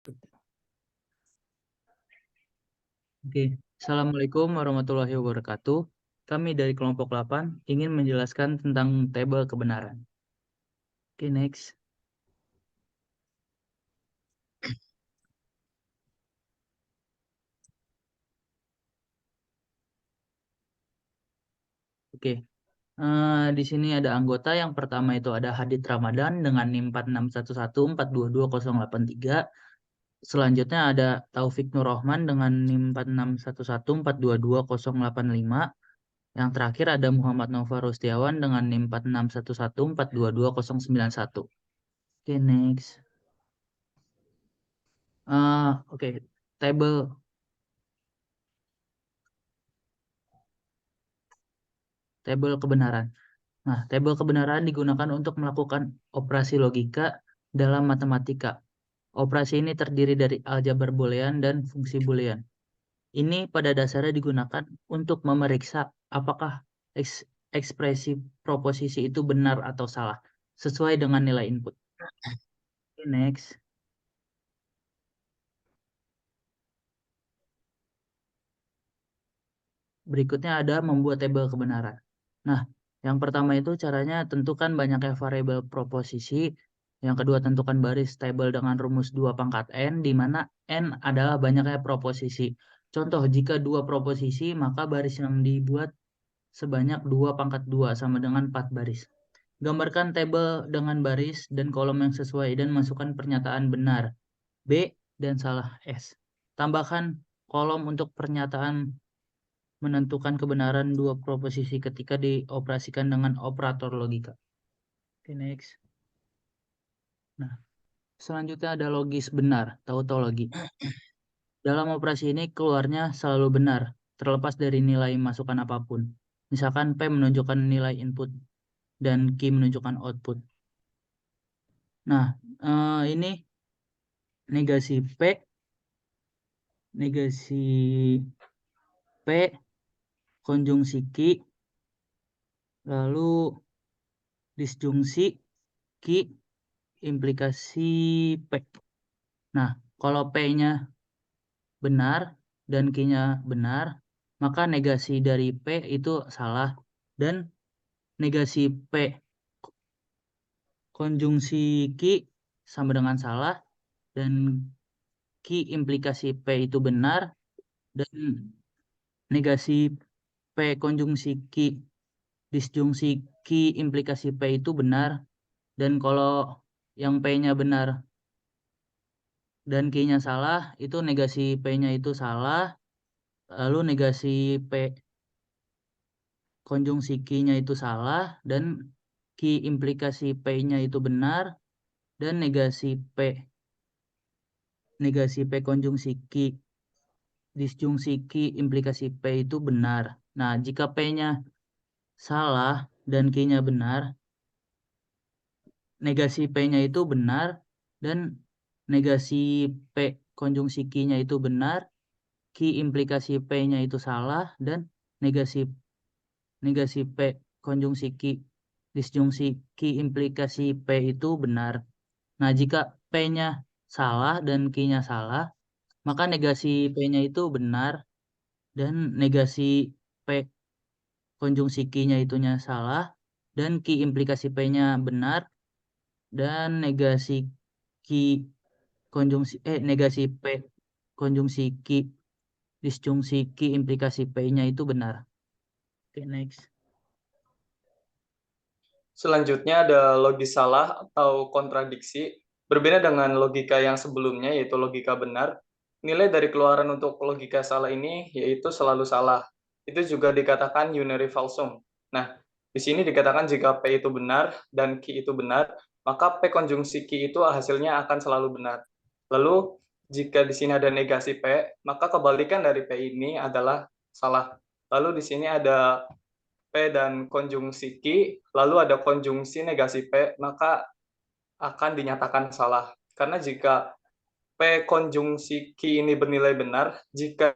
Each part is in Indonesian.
Oke, Assalamualaikum warahmatullahi wabarakatuh. Kami dari kelompok 8 ingin menjelaskan tentang tabel kebenaran. Oke, next. Oke, di sini ada anggota. Yang pertama itu ada Hadid Ramadan dengan NIM 4611422083. Selanjutnya ada Taufik Nurrohman dengan NIM 4611422085. Yang terakhir ada Muhammad Nova Rustiawan dengan NIM 4611422091. Oke, next. Oke, tabel kebenaran. Nah, tabel kebenaran digunakan untuk melakukan operasi logika dalam matematika. Operasi ini terdiri dari aljabar boolean dan fungsi boolean. Ini pada dasarnya digunakan untuk memeriksa apakah ekspresi proposisi itu benar atau salah sesuai dengan nilai input. Okay, next. Berikutnya ada membuat tabel kebenaran. Nah, yang pertama itu caranya tentukan banyaknya variabel proposisi. Yang kedua, tentukan baris tabel dengan rumus 2 pangkat n, di mana n adalah banyaknya proposisi. Contoh, jika 2 proposisi, maka baris yang dibuat sebanyak 2 pangkat 2 sama dengan 4 baris. Gambarkan tabel dengan baris dan kolom yang sesuai dan masukkan pernyataan benar B dan salah S. Tambahkan kolom untuk pernyataan menentukan kebenaran dua proposisi ketika dioperasikan dengan operator logika. Oke, next. Nah, selanjutnya ada logis benar, tautologi. Dalam operasi ini keluarnya selalu benar, terlepas dari nilai masukan apapun. Misalkan P menunjukkan nilai input dan Q menunjukkan output. Nah, ini negasi P, negasi P, konjungsi Q, lalu disjungsi Q, implikasi P. Nah, kalau P-nya benar dan Q-nya benar, maka negasi dari P itu salah, dan negasi P konjungsi Q sama dengan salah, dan Q implikasi P itu benar, dan negasi P konjungsi Q disjungsi Q implikasi P itu benar, dan kalau yang P-nya benar dan Q-nya salah, itu negasi P-nya itu salah, lalu negasi P konjungsi Q-nya itu salah, dan Q implikasi P-nya itu benar, dan negasi P konjungsi Q disjungsi Q implikasi P itu benar. Nah, jika P-nya salah dan Q-nya benar, negasi P-nya itu benar, dan negasi P konjungsi Q-nya itu benar, Q implikasi P-nya itu salah, dan negasi negasi P konjungsi Q disjungsi Q implikasi P itu benar. Nah, jika P-nya salah dan Q-nya salah, maka negasi P-nya itu benar, dan negasi P konjungsi Q-nya itunya salah, dan Q implikasi P-nya benar, dan Q negasi P konjungsi Q disjungsi Q implikasi P-nya itu benar. Oke, next. Selanjutnya ada logis salah atau kontradiksi. Berbeda dengan logika yang sebelumnya, yaitu logika benar, nilai dari keluaran untuk logika salah ini yaitu selalu salah. Itu juga dikatakan unary falsum. Nah, di sini dikatakan jika P itu benar dan Q itu benar, maka P konjungsi Q itu hasilnya akan selalu benar. Lalu, jika di sini ada negasi P, maka kebalikan dari P ini adalah salah. Lalu di sini ada P dan konjungsi Q, lalu ada konjungsi negasi P, maka akan dinyatakan salah. Karena jika P konjungsi Q ini bernilai benar, jika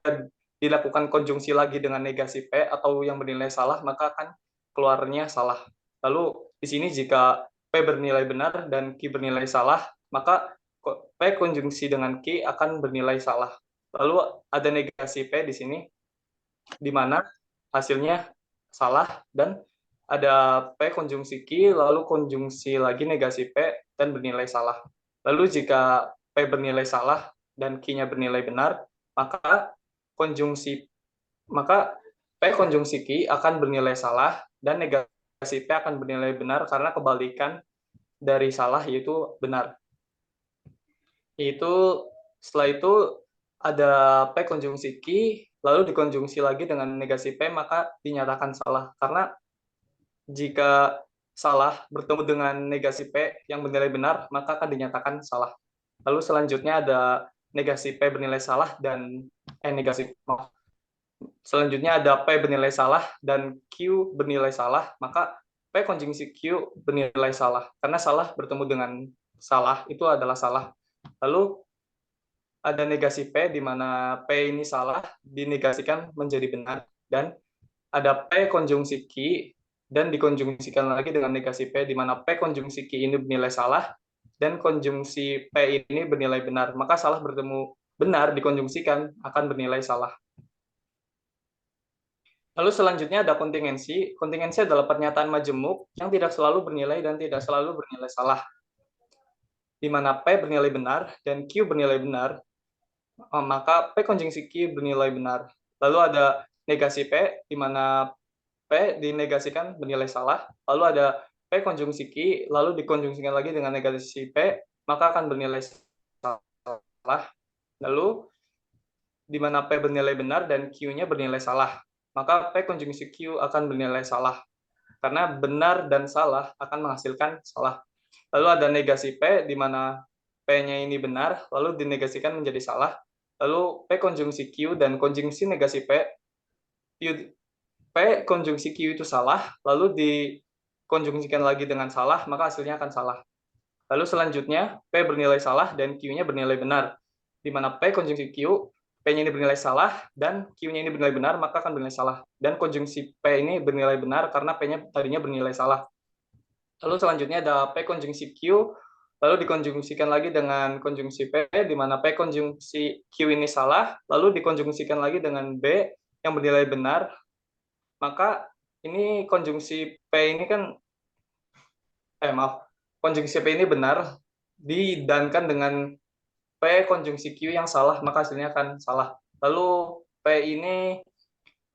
dilakukan konjungsi lagi dengan negasi P atau yang bernilai salah, maka akan keluarnya salah. Lalu di sini jika P bernilai benar dan Q bernilai salah, maka P konjungsi dengan Q akan bernilai salah. Lalu ada negasi P di sini, di mana hasilnya salah, dan ada P konjungsi Q, lalu konjungsi lagi negasi P, dan bernilai salah. Lalu jika P bernilai salah dan Q-nya bernilai benar, maka konjungsi maka P konjungsi Q akan bernilai salah dan negasi P akan bernilai benar karena kebalikan dari salah yaitu benar. Itu setelah itu ada P konjungsi Q lalu dikonjungsi lagi dengan negasi P maka dinyatakan salah karena jika salah bertemu dengan negasi P yang bernilai benar maka akan dinyatakan salah. Lalu selanjutnya ada negasi P bernilai salah dan negasi selanjutnya ada P bernilai salah dan Q bernilai salah, maka P konjungsi Q bernilai salah. Karena salah bertemu dengan salah, itu adalah salah. Lalu ada negasi P, di mana P ini salah, dinegasikan menjadi benar. Dan ada P konjungsi Q, dan dikonjungsikan lagi dengan negasi P, di mana P konjungsi Q ini bernilai salah, dan konjungsi P ini bernilai benar. Maka salah bertemu benar dikonjungsikan akan bernilai salah. Lalu selanjutnya ada kontingensi. Kontingensi adalah pernyataan majemuk yang tidak selalu bernilai dan tidak selalu bernilai salah. Di mana P bernilai benar dan Q bernilai benar, maka P konjungsi Q bernilai benar. Lalu ada negasi P, di mana P dinegasikan bernilai salah. Lalu ada P konjungsi Q, lalu dikonjungsikan lagi dengan negasi P, maka akan bernilai salah. Lalu di mana P bernilai benar dan Q-nya bernilai salah. Maka P konjungsi Q akan bernilai salah. Karena benar dan salah akan menghasilkan salah. Lalu ada negasi P, di mana P-nya ini benar, lalu dinegasikan menjadi salah. Lalu P konjungsi Q dan konjungsi negasi P, P konjungsi Q itu salah, lalu dikonjungsikan lagi dengan salah, maka hasilnya akan salah. Lalu selanjutnya, P bernilai salah dan Q-nya bernilai benar. Di mana P konjungsi Q, P-nya ini bernilai salah, dan Q-nya ini bernilai benar, maka akan bernilai salah. Dan konjungsi P ini bernilai benar karena P-nya tadinya bernilai salah. Lalu selanjutnya ada P konjungsi Q, lalu dikonjungsikan lagi dengan konjungsi P, di mana P konjungsi Q ini salah, lalu dikonjungsikan lagi dengan B yang bernilai benar, maka ini konjungsi P ini kan, konjungsi P ini benar, didankan dengan P konjungsi Q yang salah, maka hasilnya akan salah. Lalu P ini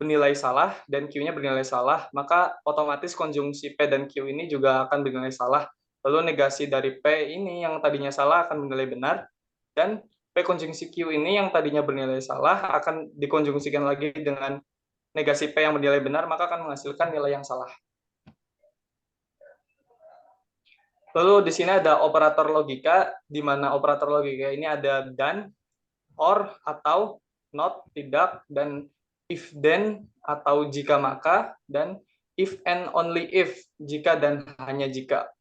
bernilai salah dan Q-nya bernilai salah, maka otomatis konjungsi P dan Q ini juga akan bernilai salah. Lalu negasi dari P ini yang tadinya salah akan bernilai benar, dan P konjungsi Q ini yang tadinya bernilai salah akan dikonjungsikan lagi dengan negasi P yang bernilai benar, maka akan menghasilkan nilai yang salah. Lalu di sini ada operator logika, di mana operator logika ini ada dan, or, atau, not, tidak, dan if then, atau jika maka, dan if and only if, jika dan hanya jika.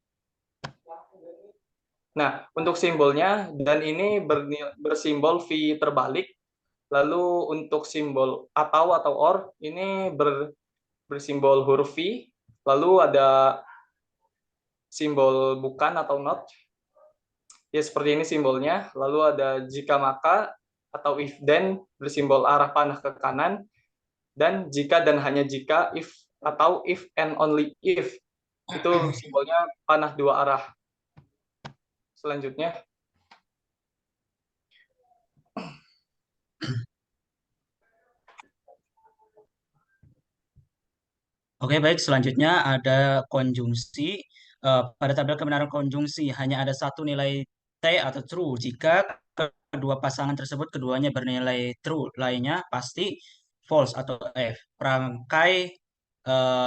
Nah, untuk simbolnya, dan ini bersimbol V terbalik, lalu untuk simbol atau or, ini bersimbol huruf V, lalu ada simbol bukan atau not. Ya seperti ini simbolnya. Lalu ada jika maka atau if then bersimbol arah panah ke kanan, dan jika dan hanya jika if atau if and only if itu simbolnya panah dua arah. Selanjutnya Oke, baik. Selanjutnya ada konjungsi. Pada tabel kebenaran konjungsi hanya ada satu nilai T atau true jika kedua pasangan tersebut keduanya bernilai true, lainnya pasti false atau F. Perangkai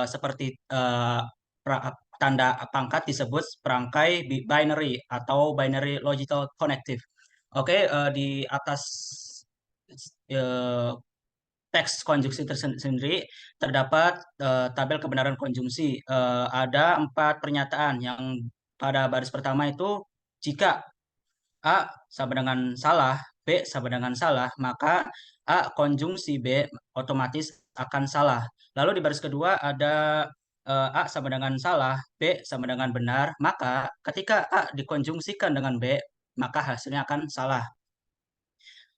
seperti tanda pangkat disebut perangkai binary atau binary logical connective. Oke, di atas eh, teks konjungsi tersendiri terdapat tabel kebenaran konjungsi. Ada 4 pernyataan yang pada baris pertama itu jika A sama dengan salah, B sama dengan salah, maka A konjungsi B otomatis akan salah. Lalu di baris kedua ada A sama dengan salah, B sama dengan benar, maka ketika A dikonjungsikan dengan B, maka hasilnya akan salah.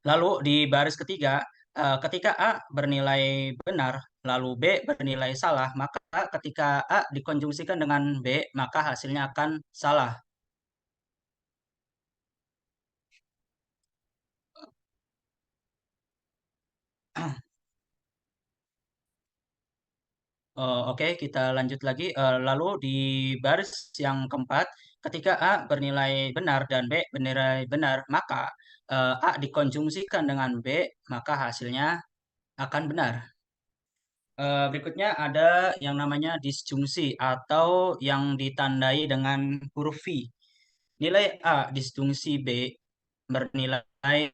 Lalu di baris ketiga, ketika A bernilai benar, lalu B bernilai salah, maka ketika A dikonjungsikan dengan B, maka hasilnya akan salah. Oke, kita lanjut lagi. Lalu di baris yang keempat, ketika A bernilai benar dan B bernilai benar, maka A dikonjungsikan dengan B, maka hasilnya akan benar. Berikutnya ada yang namanya disjungsi atau yang ditandai dengan huruf V. Nilai A disjungsi B bernilai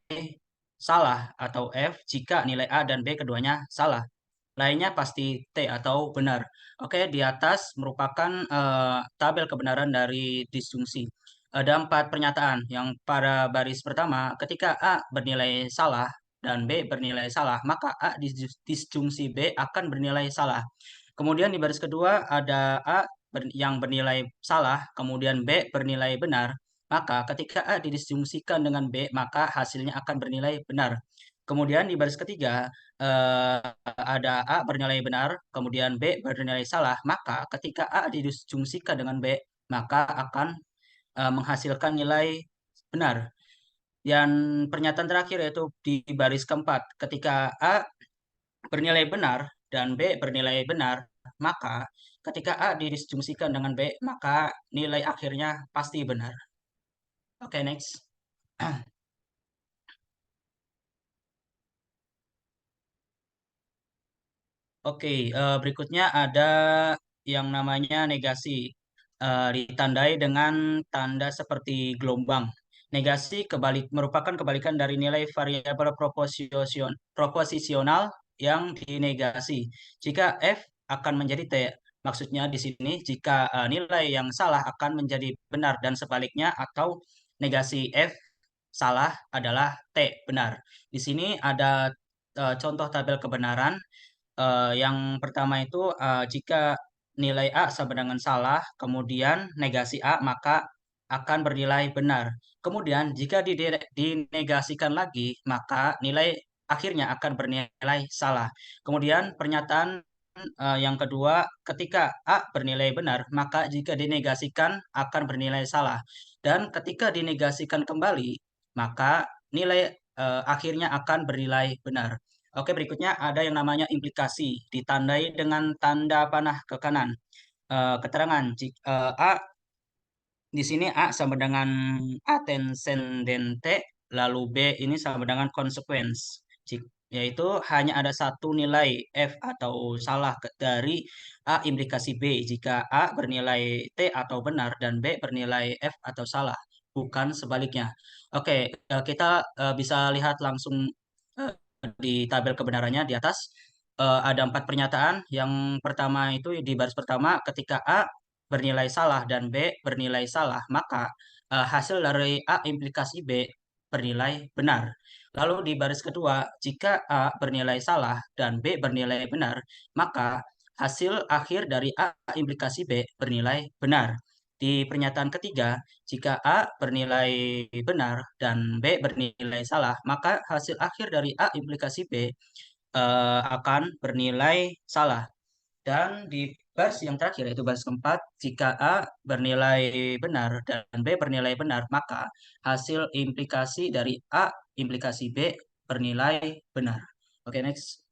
salah atau F jika nilai A dan B keduanya salah. Lainnya pasti T atau benar. Oke, di atas merupakan tabel kebenaran dari disjungsi. Ada 4 pernyataan. Yang pada baris pertama, ketika A bernilai salah dan B bernilai salah, maka A disjungsi B akan bernilai salah. Kemudian di baris kedua ada A yang bernilai salah, kemudian B bernilai benar. Maka ketika A didisjungsikan dengan B, maka hasilnya akan bernilai benar. Kemudian di baris ketiga, ada A bernilai benar, kemudian B bernilai salah, maka ketika A didisjungsikan dengan B, maka akan menghasilkan nilai benar. Dan pernyataan terakhir yaitu di baris keempat, ketika A bernilai benar dan B bernilai benar, maka ketika A didisjungsikan dengan B, maka nilai akhirnya pasti benar. Oke, next. Oke, berikutnya ada yang namanya negasi. Ditandai dengan tanda seperti gelombang. Negasi merupakan kebalikan dari nilai variabel proposisional yang dinegasi. Jika F akan menjadi T, maksudnya di sini jika nilai yang salah akan menjadi benar dan sebaliknya, atau negasi F salah adalah T benar. Di sini ada contoh tabel kebenaran. Yang pertama itu jika nilai A sama dengan salah, kemudian negasi A, maka akan bernilai benar. Kemudian jika dinegasikan lagi, maka nilai akhirnya akan bernilai salah. Kemudian pernyataan yang kedua, ketika A bernilai benar, maka jika dinegasikan akan bernilai salah. Dan ketika dinegasikan kembali, maka nilai akhirnya akan bernilai benar. Oke, berikutnya ada yang namanya implikasi, ditandai dengan tanda panah ke kanan. Keterangan, A di sini A sama dengan antecedente, lalu B ini sama dengan consequence. Yaitu hanya ada satu nilai F atau salah dari A implikasi B jika A bernilai T atau benar dan B bernilai F atau salah, bukan sebaliknya. Oke, kita bisa lihat langsung eh, di tabel kebenarannya di atas. Ada 4 pernyataan. Yang pertama itu di baris pertama, ketika A bernilai salah dan B bernilai salah, maka hasil dari A implikasi B bernilai benar. Lalu di baris kedua, jika A bernilai salah dan B bernilai benar, maka hasil akhir dari A implikasi B bernilai benar. Di pernyataan ketiga, jika A bernilai benar dan B bernilai salah, maka hasil akhir dari A implikasi B akan bernilai salah. Dan di baris yang terakhir yaitu baris keempat, jika A bernilai benar dan B bernilai benar, maka hasil implikasi dari A implikasi B bernilai benar. Oke, next.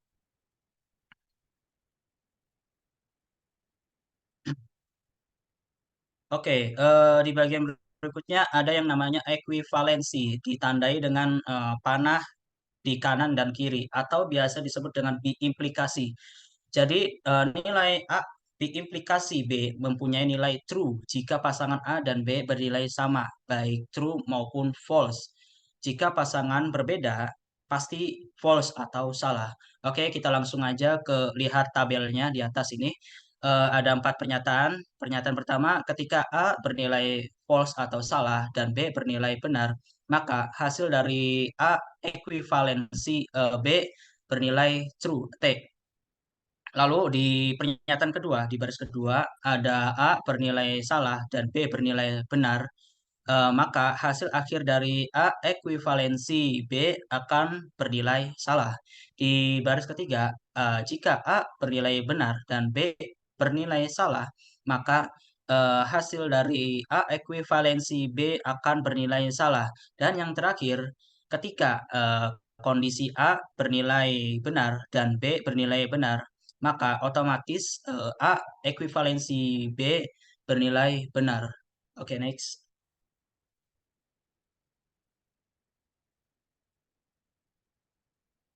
Oke, di bagian berikutnya ada yang namanya ekuivalensi, ditandai dengan panah di kanan dan kiri, atau biasa disebut dengan biimplikasi. Jadi nilai A diimplikasi B mempunyai nilai true jika pasangan A dan B bernilai sama, baik true maupun false. Jika pasangan berbeda, pasti false atau salah. Oke, kita langsung aja ke lihat tabelnya di atas ini. Ada 4 pernyataan. Pernyataan pertama, ketika A bernilai false atau salah dan B bernilai benar, maka hasil dari A ekuivalensi B bernilai true, T. Lalu di pernyataan kedua, di baris kedua, ada A bernilai salah dan B bernilai benar. maka hasil akhir dari A ekuivalensi B akan bernilai salah. Di baris ketiga, jika A bernilai benar dan B bernilai salah, maka hasil dari A ekuivalensi B akan bernilai salah. Dan yang terakhir, ketika kondisi A bernilai benar dan B bernilai benar, maka otomatis A ekuivalensi B bernilai benar. Oke, next.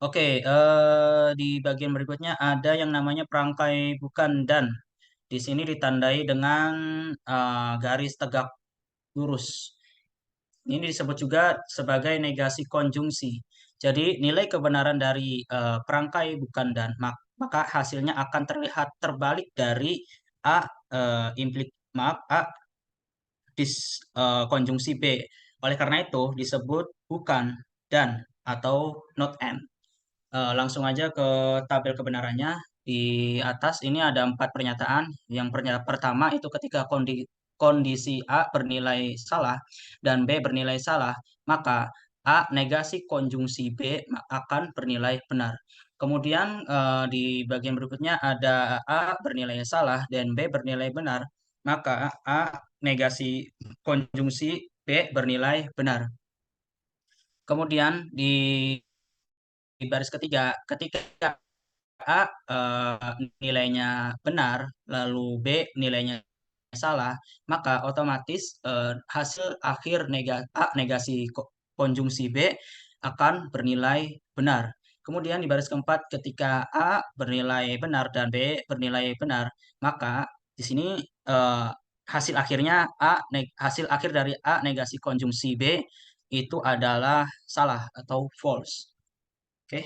Oke, di bagian berikutnya ada yang namanya perangkai bukan dan. Di sini ditandai dengan garis tegak lurus. Ini disebut juga sebagai negasi konjungsi. Jadi nilai kebenaran dari perangkai bukan dan, maka hasilnya akan terlihat terbalik dari A A konjungsi B. Oleh karena itu disebut bukan dan atau not and. Langsung aja ke tabel kebenarannya. Di atas ini ada 4 pernyataan. Yang pernyataan pertama itu ketika kondisi A bernilai salah dan B bernilai salah, maka A negasi konjungsi B akan bernilai benar. Kemudian di bagian berikutnya ada A bernilai salah dan B bernilai benar, maka A negasi konjungsi B bernilai benar. Kemudian di baris ketiga, ketika A nilainya benar, lalu B nilainya salah, maka otomatis hasil akhir A negasi konjungsi B akan bernilai benar. Kemudian di baris keempat, ketika A bernilai benar dan B bernilai benar, maka di sini eh, hasil akhir dari A negasi konjungsi B itu adalah salah atau false. Oke.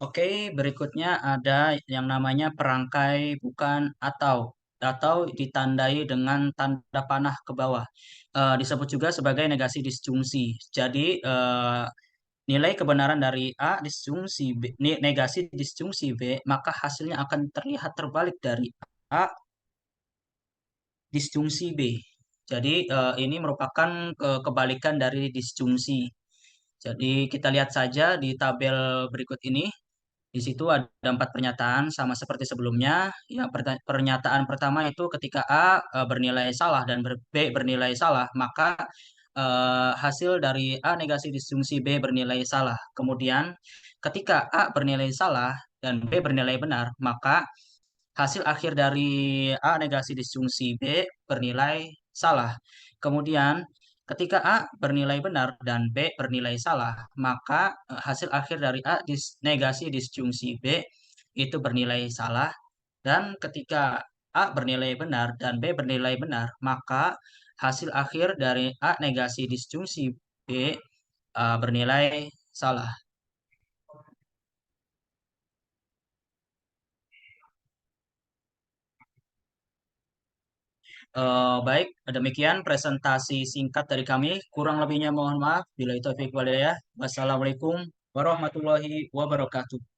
Oke, berikutnya ada yang namanya perangkai bukan atau ditandai dengan tanda panah ke bawah. Disebut juga sebagai negasi disjungsi. Jadi nilai kebenaran dari A disjungsi B, negasi disjungsi B, maka hasilnya akan terlihat terbalik dari A disjungsi B. Jadi ini merupakan kebalikan dari disjungsi. Jadi kita lihat saja di tabel berikut ini. Di situ ada 4 pernyataan sama seperti sebelumnya. Ya, pernyataan pertama itu ketika A bernilai salah dan B bernilai salah, maka hasil dari A negasi disjungsi B bernilai salah. Kemudian ketika A bernilai salah dan B bernilai benar, maka hasil akhir dari A negasi disjungsi B bernilai salah. Kemudian ketika A bernilai benar dan B bernilai salah, maka hasil akhir dari negasi disjungsi B itu bernilai salah. Dan ketika A bernilai benar dan B bernilai benar, maka hasil akhir dari A negasi disjungsi B bernilai salah. Baik, demikian presentasi singkat dari kami. Kurang lebihnya mohon maaf. Bila itu taufiq wal hidayah. Wassalamualaikum warahmatullahi wabarakatuh.